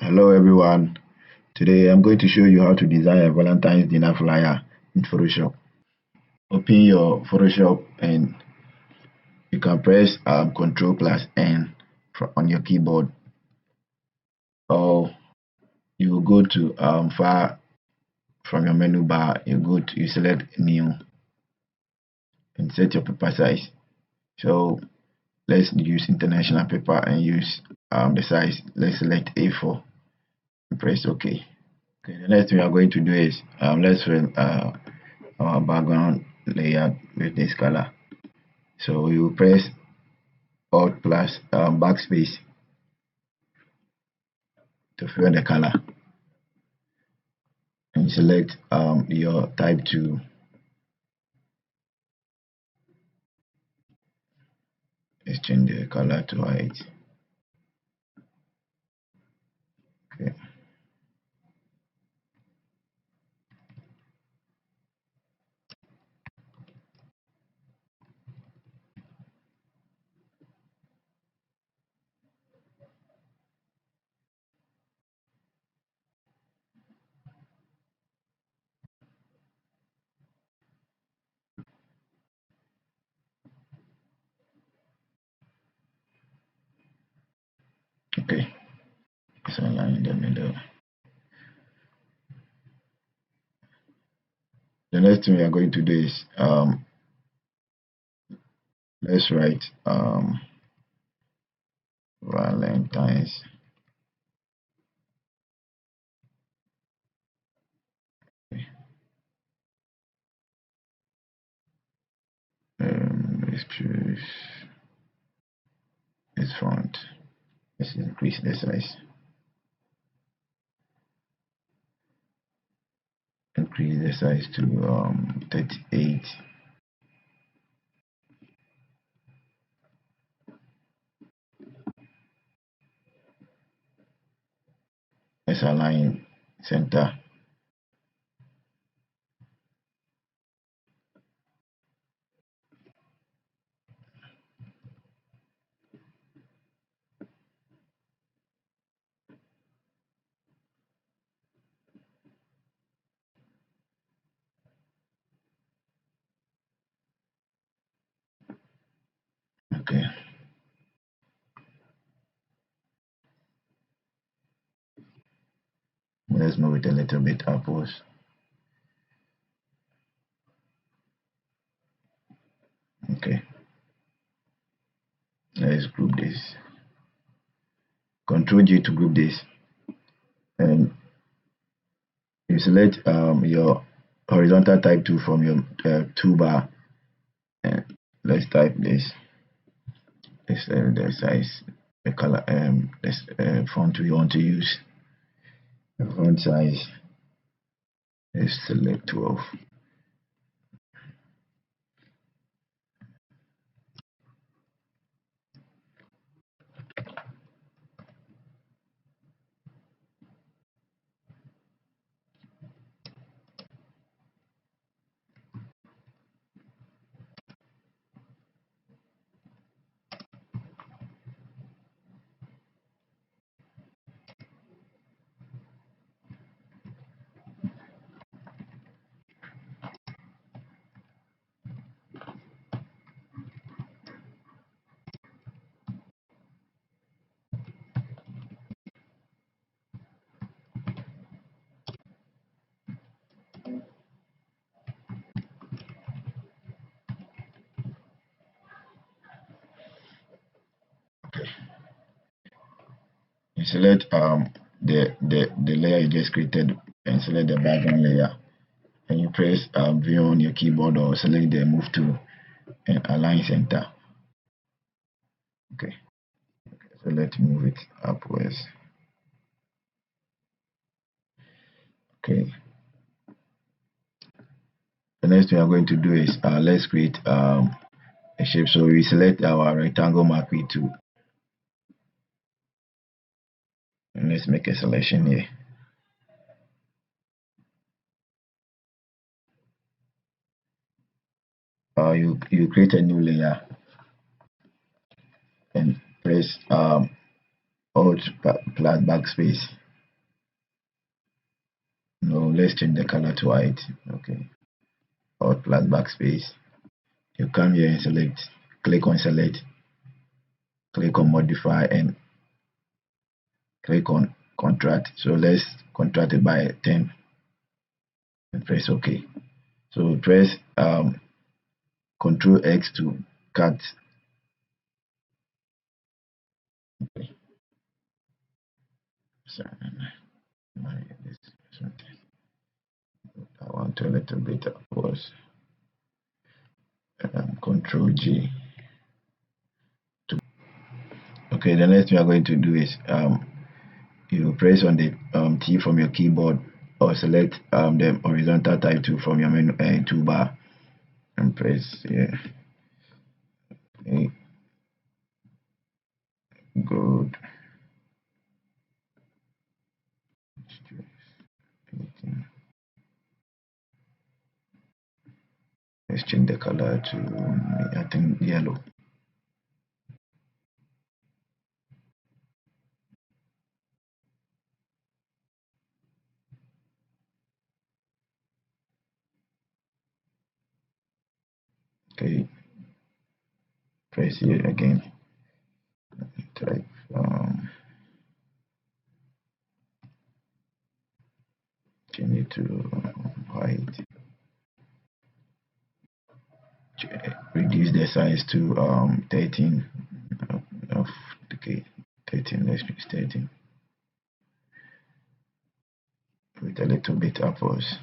Hello everyone. Today I'm going to show you how to design a Valentine's dinner flyer in Photoshop. Open your Photoshop and you can press Ctrl plus N on your keyboard, or you will go to file from your menu bar. You select new and set your paper size. So let's use international paper and use the size. Let's select A4 and press OK. Okay, the next thing we are going to do is let's fill our background layout with this color. So we will press Alt plus backspace to fill the color, and select your type 2. Let's change the color to white. Okay. Okay. So line in the middle. The next thing we are going to do is let's write Valentines. Let's choose this font. Let's increase the size. Increase the size to 38. Let's align center. Okay. Let's move it a little bit upwards. Okay. Let's group this. Ctrl G to group this, and you select your horizontal type 2 from your toolbar, and let's type this. This the size, the color, this font we want to use. The font size is select 12. Okay. You select the layer you just created and select the background layer, and you press V on your keyboard or select the move tool and align center. Okay. So let's move it upwards. Okay. The next thing we are going to do is let's create a shape. So we select our rectangle Marquee tool, and let's make a selection here. You create a new layer and press Alt plus backspace. No, let's change the color to white. Okay. Alt plus backspace. You come here and select, click on select, click on modify and click on contract. So let's contract it by 10 and press OK. So press Control X to cut. Okay. So, I want a little bit upwards. Control G. Okay, the next thing we are going to do is you press on the T from your keyboard or select the horizontal type tool from your menu toolbar and press here. Okay. Good. Let's change the color to I think yellow. Okay. Press here again. Type change it to white. Reduce the size to 13 of okay 13. Let's use 13 with a little bit upwards.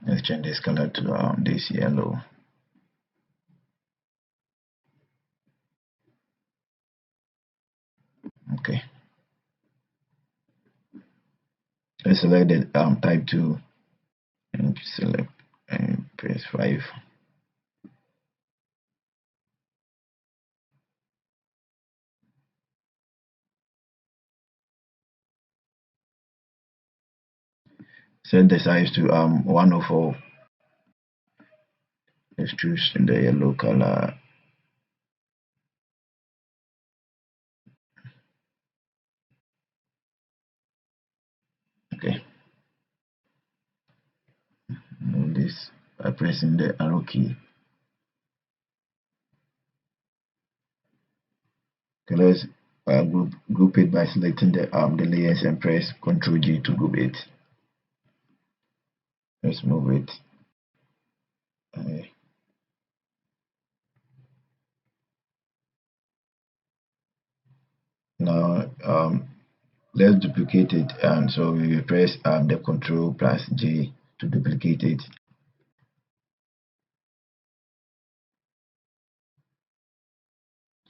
Let's change this color to this yellow. Okay. Let's select the type 2 and select and press 5. Set the size to 104. Let's choose the yellow color. Okay. Move this by pressing the arrow key. Okay, let's group it by selecting the layers and press Ctrl G to group it. Let's move it. Now let's duplicate it, and so we will press the Control plus J to duplicate it.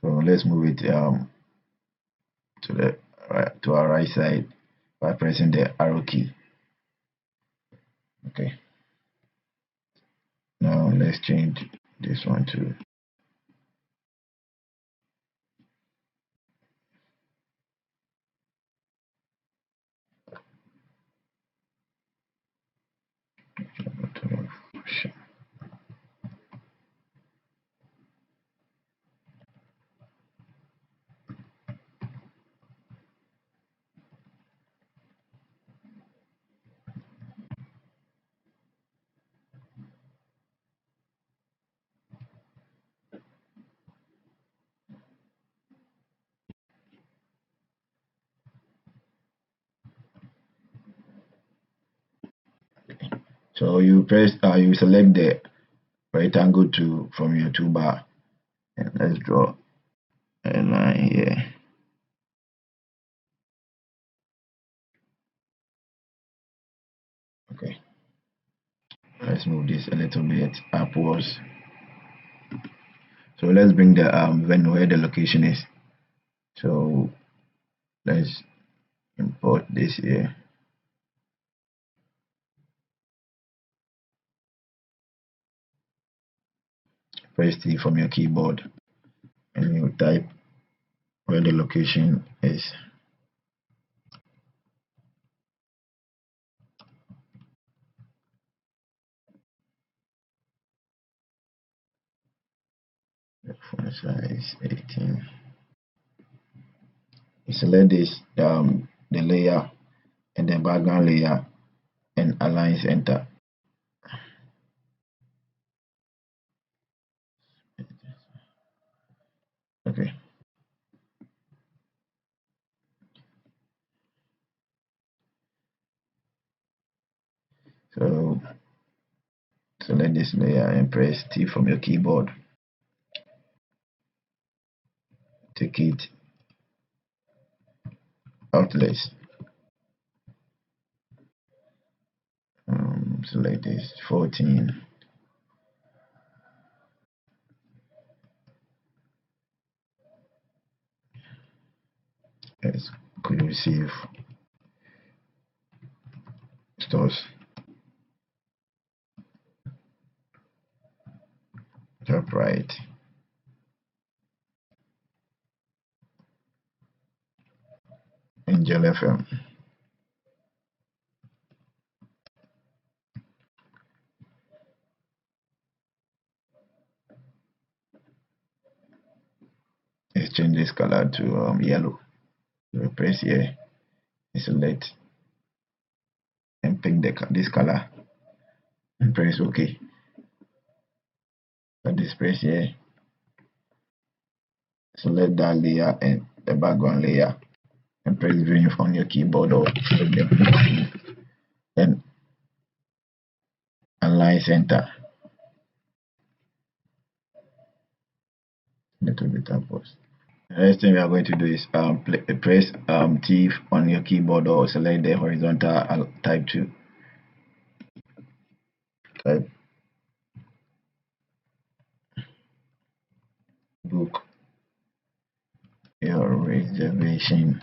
So let's move it to our right side by pressing the arrow key. Okay. Now let's change this one to so you press you select the rectangle tool from your toolbar and let's draw a line here. Okay, let's move this a little bit upwards. So let's bring the venue where the location is. So let's import this here. Press T from your keyboard and you type where the location is. Font size 18. You select this the layer and the background layer and align center. Okay. So select this layer and press T from your keyboard. Take it outlets. Select this 14. Exclusive stores. Top right. Angel FM. Let's change this color to yellow. So press here and select and pick this color and press OK. So this press here, select that layer and the background layer and press V on your keyboard or select them and align center. Little bit upwards. The next thing we are going to do is press T on your keyboard or select the horizontal type 2. Type book your reservation.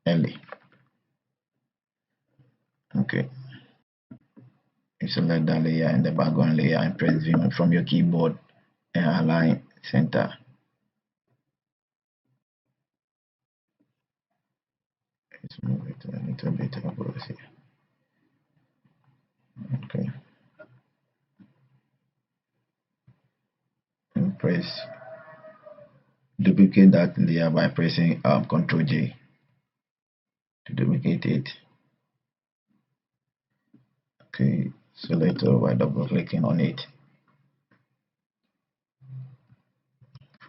Early. Okay. You select that layer and the background layer and press V from your keyboard and align center. Let's move it a little bit upwards here. Okay. And press duplicate that layer by pressing Ctrl J to duplicate it. Okay, select it by double clicking on it.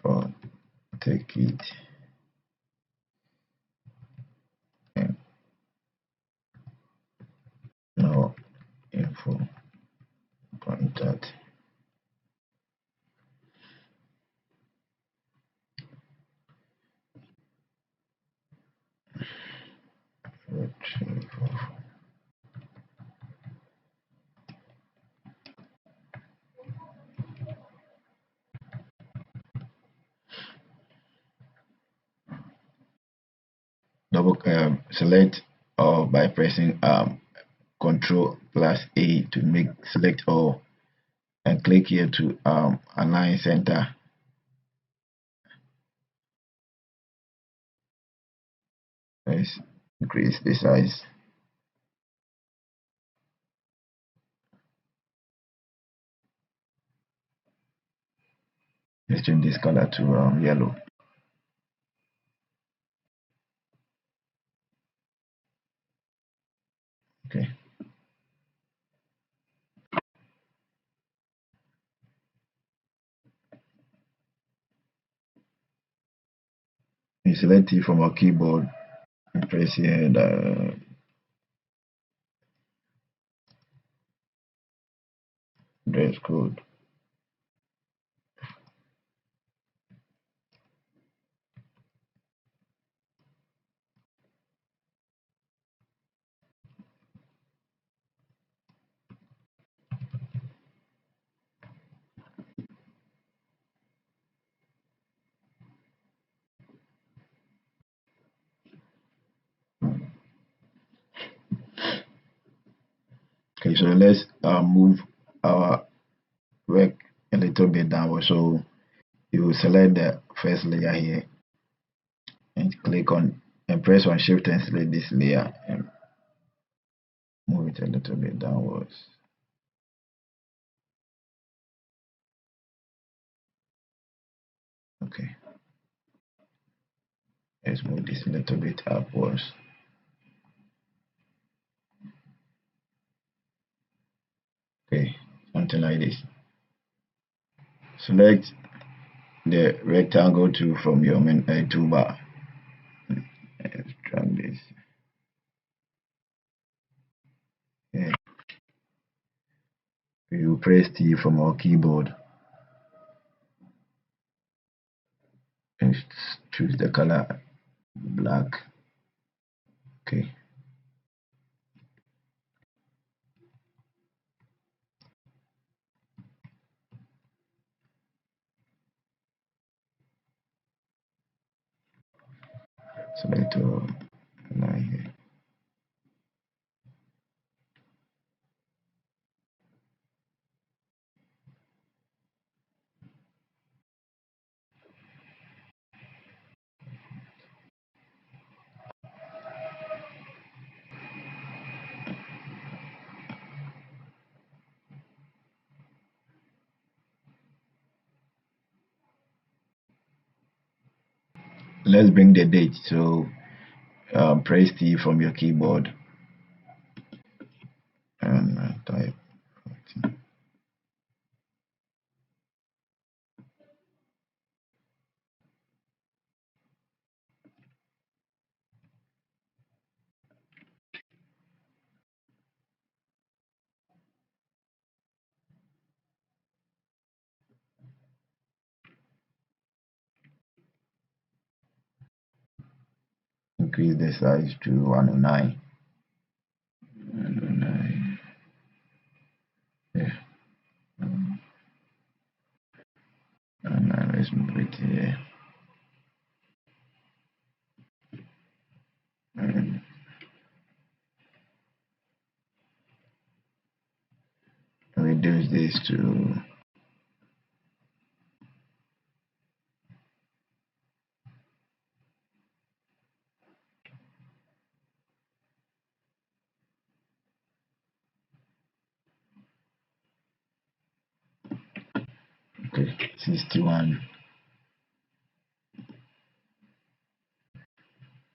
For take it and now info contact. Double select or by pressing Control plus A to make select all and click here to align center. Let's increase the size. Let's change this color to yellow. Okay. You select it from our keyboard and press here the dress code. so let's move our work a little bit downward. So you will select the first layer here and click on and press on shift and select this layer and move it a little bit downwards. Okay, let's move this a little bit upwards. Okay, something like this. Select the rectangle tool from your toolbar. Let's drag this. Yeah. You press T from our keyboard and choose the color black. Okay. Select line here. Let's bring the date. So press T from your keyboard and type 14. Increase the size to 109. 109. Yeah. And now let's move it here. And reduce this to okay 61.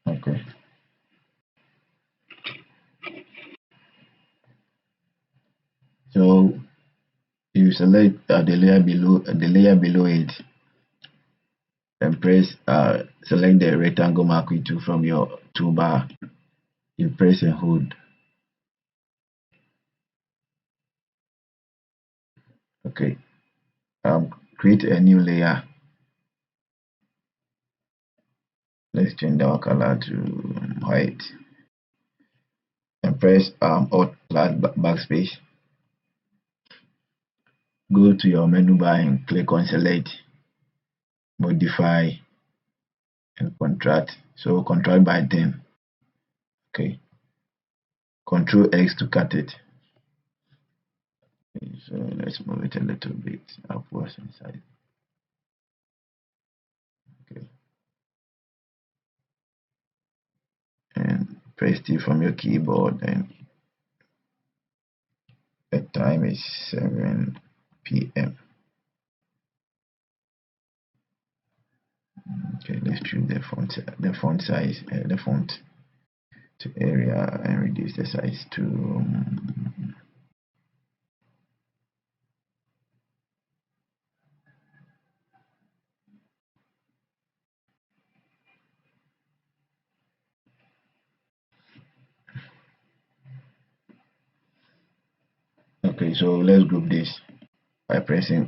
Okay. So you select the layer below it and press select the rectangle marquee tool from your toolbar. You press and hold. Okay. Create a new layer. Let's change our color to white and press Alt plus backspace. Go to your menu bar and click on select, modify, and contract. So contract by 10. Okay. Control X to cut it. Okay, so let's move it a little bit upwards inside. Okay. And press T from your keyboard, and the time is 7 p.m. Okay, let's choose the font size, the font to area, and reduce the size to okay. So let's group this by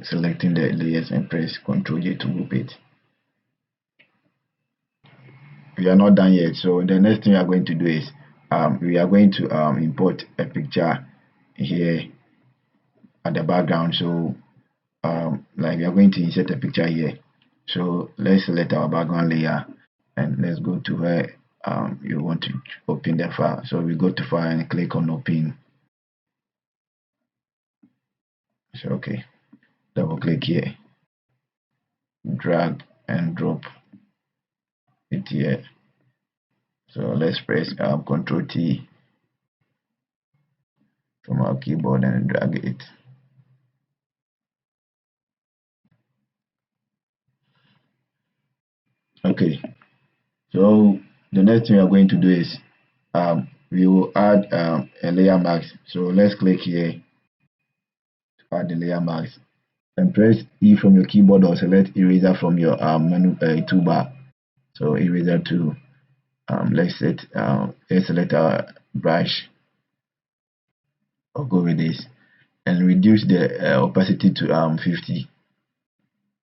selecting the layers and press Ctrl J to group it. We are not done yet, so the next thing we are going to do is we are going to import a picture here at the background. So like we are going to insert a picture here. So let's select our background layer and let's go to where you want to open the file. So we go to file and click on open. So okay, double click here, drag and drop it here. So let's press Ctrl T from our keyboard and drag it. Okay, so the next thing we are going to do is we will add a layer mask. So let's click here to add the layer mask and press E from your keyboard or select eraser from your menu toolbar. So eraser to let's select our brush or go with this and reduce the opacity to 50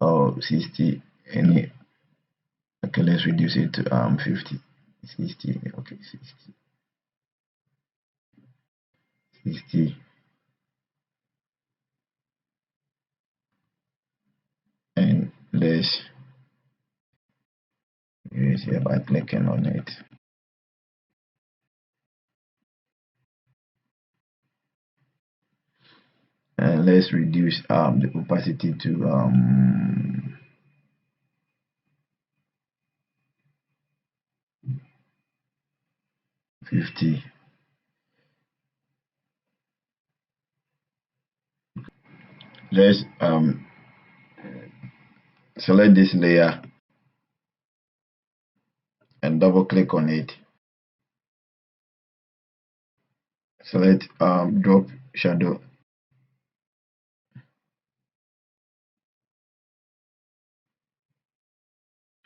or 60. Any okay, let's reduce it to 50, 60. Okay, 60, 60, and let's use here by clicking on it. And let's reduce the opacity to 50. Let's select this layer and double click on it. Select drop shadow.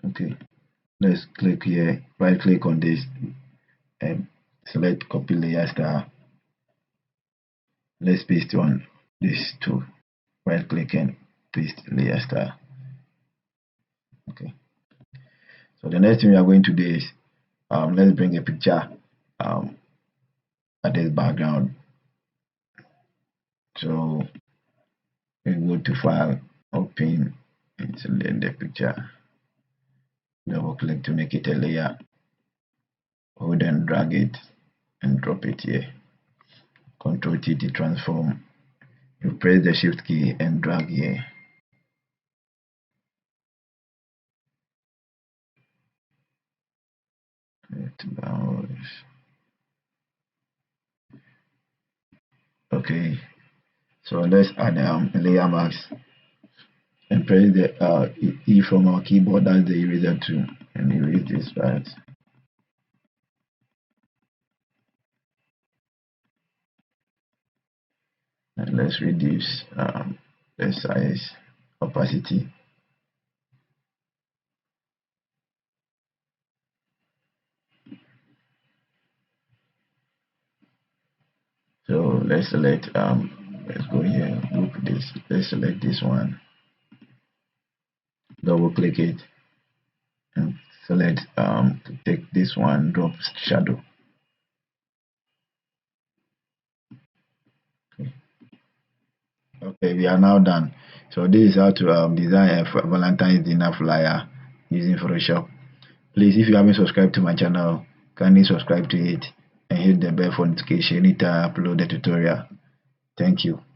Okay, let's click here, right click on this and select copy layer star. Let's paste on this too. Right click and paste layer star. Okay, so the next thing we are going to do is let's bring a picture at this background. So we go to file, open, and select the picture. Double click to make it a layer. Hold and drag it and drop it here. Ctrl T to transform. You press the shift key and drag here. Okay, so let's add a layer mask and press the E from our keyboard. That's the eraser tool, and erase this part. And let's reduce the size, opacity. So let's select let's go here, group this, let's select this one, double click it and select to take this one, drop shadow. Okay, we are now done. So this is how to design a Valentine's dinner flyer using Photoshop. Please, if you haven't subscribed to my channel, kindly subscribe to it and hit the bell for notification anytime I upload the tutorial. Thank you.